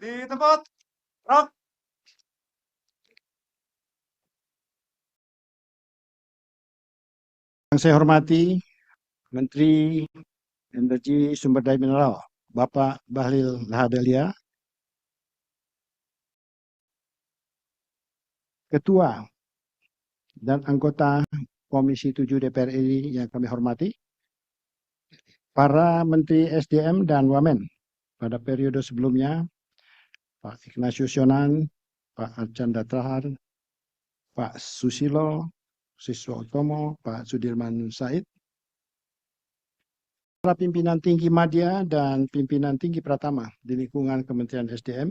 Di tempat, Rock. Yang saya hormati Menteri Energi Sumber Daya Mineral, Bapak Bahlil Lahadalia, Ketua dan anggota Komisi 7 DPR RI yang kami hormati, para Menteri SDM dan Wamen pada periode sebelumnya, Pak Ignatius Yonan, Pak Archandra Thakar, Pak Susilo Siswa Utomo, Pak Sudirman Said, para pimpinan tinggi media dan pimpinan tinggi Pratama di lingkungan Kementerian SDM,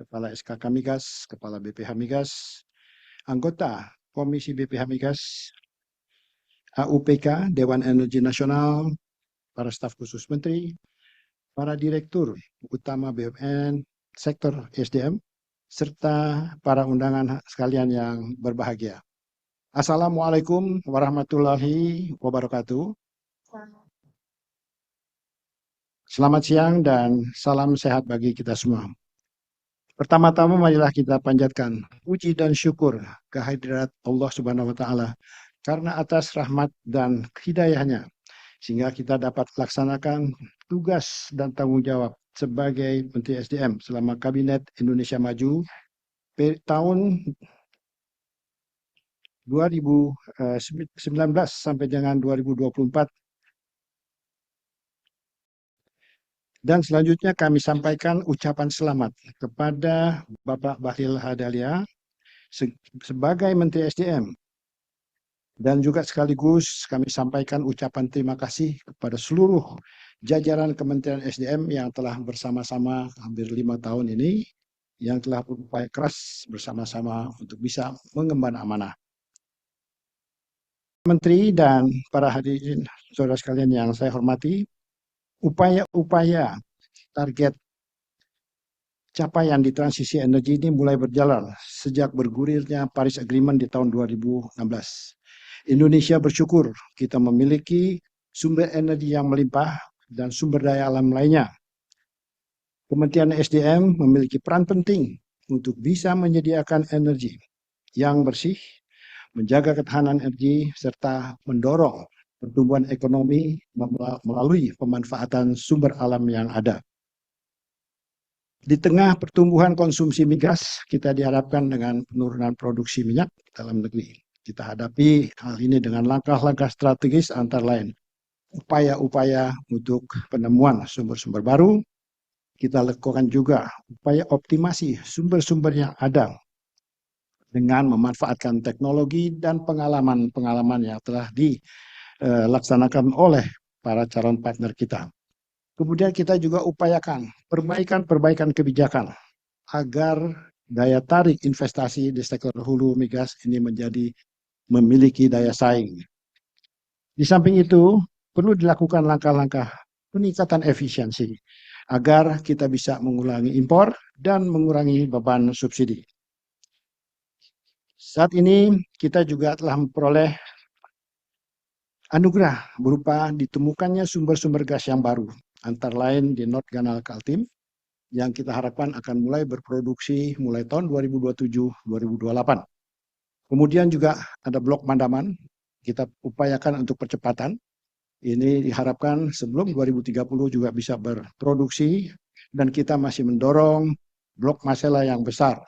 Kepala SKK Migas, Kepala BPH Migas, anggota Komisi BPH Migas, AUPK, Dewan Energi Nasional, para staf khusus menteri, para direktur utama BUMN, sektor SDM, serta para undangan sekalian yang berbahagia. Assalamualaikum warahmatullahi wabarakatuh. Selamat siang dan salam sehat bagi kita semua. Pertama-tama marilah kita panjatkan puji dan syukur kehadirat Allah Subhanahu wa taala karena atas rahmat dan hidayahnya sehingga kita dapat melaksanakan tugas dan tanggung jawab sebagai Menteri SDM selama Kabinet Indonesia Maju tahun 2019 sampai dengan 2024. Dan selanjutnya kami sampaikan ucapan selamat kepada Bapak Bahlil Lahadalia sebagai Menteri SDM. Dan juga sekaligus kami sampaikan ucapan terima kasih kepada seluruh jajaran Kementerian SDM yang telah bersama-sama hampir 5 tahun ini, yang telah berupaya keras bersama-sama untuk bisa mengemban amanah. Menteri dan para hadirin saudara sekalian yang saya hormati, upaya-upaya target capaian di transisi energi ini mulai berjalan sejak bergulirnya Paris Agreement di tahun 2016. Indonesia bersyukur kita memiliki sumber energi yang melimpah dan sumber daya alam lainnya. Kementerian SDM memiliki peran penting untuk bisa menyediakan energi yang bersih, menjaga ketahanan energi, serta mendorong pertumbuhan ekonomi melalui pemanfaatan sumber alam yang ada. Di tengah pertumbuhan konsumsi migas, kita diharapkan dengan penurunan produksi minyak dalam negeri. Kita hadapi hal ini dengan langkah-langkah strategis antara lain upaya-upaya untuk penemuan sumber-sumber baru. Kita lakukan juga upaya optimasi sumber-sumber yang ada dengan memanfaatkan teknologi dan pengalaman-pengalaman yang telah dilaksanakan oleh para calon partner kita. Kemudian kita juga upayakan perbaikan kebijakan agar daya tarik investasi di sektor hulu migas ini memiliki daya saing. Di samping itu, perlu dilakukan langkah-langkah peningkatan efisiensi agar kita bisa mengurangi impor dan mengurangi beban subsidi. Saat ini kita juga telah memperoleh anugerah berupa ditemukannya sumber-sumber gas yang baru, antara lain di North Canal Kaltim, yang kita harapkan akan mulai berproduksi mulai tahun 2027-2028. Kemudian juga ada blok Mandaman, kita upayakan untuk percepatan. Ini diharapkan sebelum 2030 juga bisa berproduksi, dan kita masih mendorong blok Masela yang besar.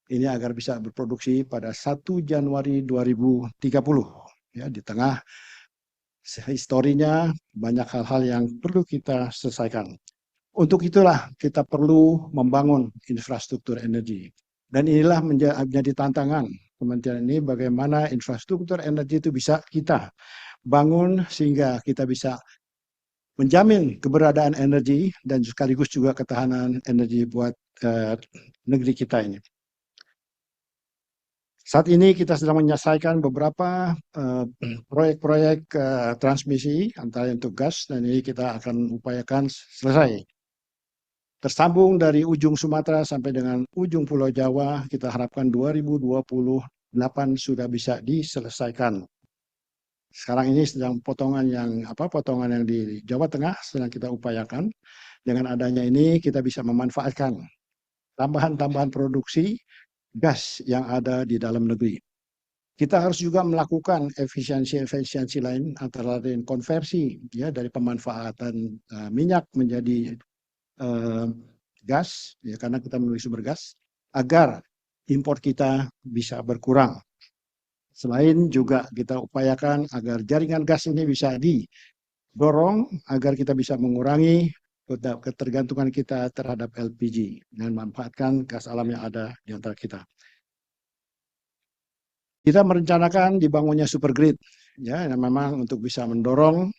Ini agar bisa berproduksi pada 1 Januari 2030. Ya, di tengah historinya banyak hal-hal yang perlu kita selesaikan. Untuk itulah kita perlu membangun infrastruktur energi. Dan inilah menjadi tantangan Kementerian ini, bagaimana infrastruktur energi itu bisa kita bangun sehingga kita bisa menjamin keberadaan energi dan sekaligus juga ketahanan energi buat negeri kita ini. Saat ini kita sedang menyelesaikan beberapa proyek-proyek transmisi antara untuk gas, dan ini kita akan upayakan selesai. Tersambung dari ujung Sumatera sampai dengan ujung Pulau Jawa, kita harapkan 2028 sudah bisa diselesaikan. Sekarang ini sedang potongan yang di Jawa Tengah sedang kita upayakan. Dengan adanya ini kita bisa memanfaatkan tambahan-tambahan produksi gas yang ada di dalam negeri. Kita harus juga melakukan efisiensi lain antara lain konversi ya dari pemanfaatan minyak menjadi gas ya karena kita memiliki sumber gas agar impor kita bisa berkurang. Selain juga kita upayakan agar jaringan gas ini bisa didorong agar kita bisa mengurangi ketergantungan kita terhadap LPG dan memanfaatkan gas alam yang ada di antara kita. Kita merencanakan dibangunnya super grid, ya, yang memang untuk bisa mendorong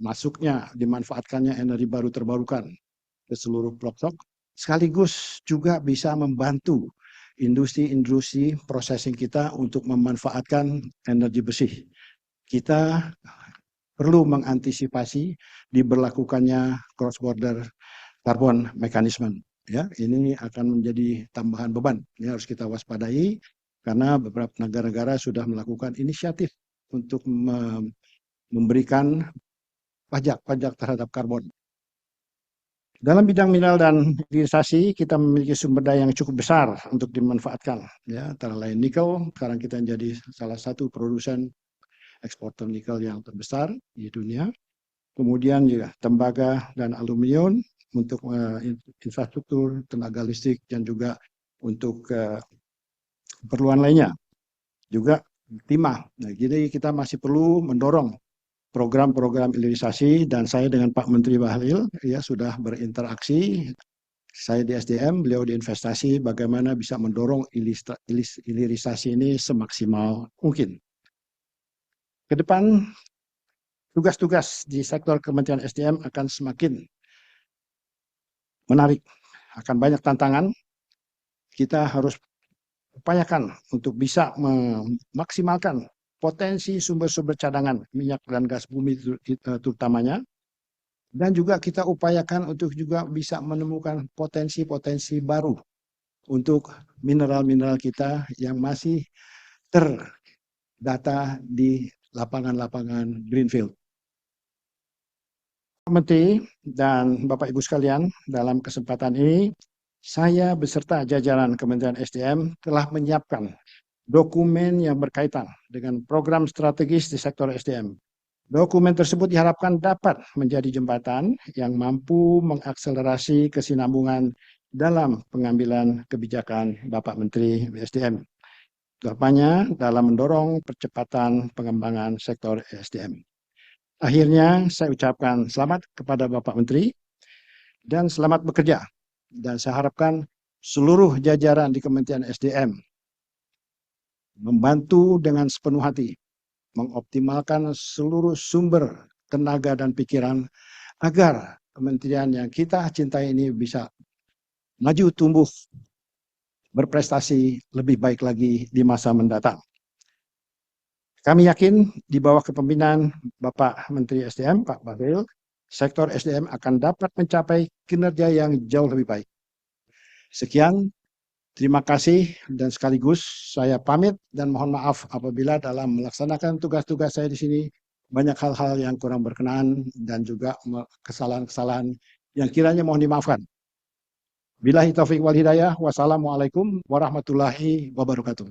masuknya, dimanfaatkannya energi baru terbarukan ke seluruh pelosok, sekaligus juga bisa membantu industri-industri processing kita untuk memanfaatkan energi bersih. Kita perlu mengantisipasi diberlakukannya cross-border carbon mechanism. Ya, ini akan menjadi tambahan beban. Ini harus kita waspadai. Karena beberapa negara-negara sudah melakukan inisiatif untuk memberikan pajak terhadap karbon. Dalam bidang mineral dan hilirisasi, kita memiliki sumber daya yang cukup besar untuk dimanfaatkan. Ya, antara lain nikel, sekarang kita menjadi salah satu produsen eksporter nikel yang terbesar di dunia. Kemudian juga tembaga dan aluminium untuk infrastruktur, tenaga listrik, dan juga untuk keperluan lainnya, juga timah. Nah, jadi kita masih perlu mendorong program-program hilirisasi dan saya dengan Pak Menteri Bahlil ya sudah berinteraksi. Saya di SDM, beliau di investasi, bagaimana bisa mendorong hilirisasi ini semaksimal mungkin. Ke depan, tugas-tugas di sektor Kementerian SDM akan semakin menarik, akan banyak tantangan. Kita harus upayakan untuk bisa memaksimalkan potensi sumber-sumber cadangan minyak dan gas bumi terutamanya, dan juga kita upayakan untuk juga bisa menemukan potensi-potensi baru untuk mineral-mineral kita yang masih terdata di lapangan-lapangan greenfield. Pak Menteri dan Bapak Ibu sekalian, dalam kesempatan ini saya beserta jajaran Kementerian SDM telah menyiapkan dokumen yang berkaitan dengan program strategis di sektor SDM. Dokumen tersebut diharapkan dapat menjadi jembatan yang mampu mengakselerasi kesinambungan dalam pengambilan kebijakan Bapak Menteri SDM. Utamanya dalam mendorong percepatan pengembangan sektor SDM. Akhirnya saya ucapkan selamat kepada Bapak Menteri dan selamat bekerja. Dan saya harapkan seluruh jajaran di Kementerian SDM membantu dengan sepenuh hati, mengoptimalkan seluruh sumber tenaga dan pikiran agar kementerian yang kita cintai ini bisa maju, tumbuh, berprestasi lebih baik lagi di masa mendatang. Kami yakin di bawah kepemimpinan Bapak Menteri SDM, Pak Bahlil, sektor SDM akan dapat mencapai kinerja yang jauh lebih baik. Sekian, terima kasih dan sekaligus saya pamit dan mohon maaf apabila dalam melaksanakan tugas-tugas saya di sini banyak hal-hal yang kurang berkenan dan juga kesalahan-kesalahan yang kiranya mohon dimaafkan. Billahi taufiq wal hidayah. Wassalamualaikum warahmatullahi wabarakatuh.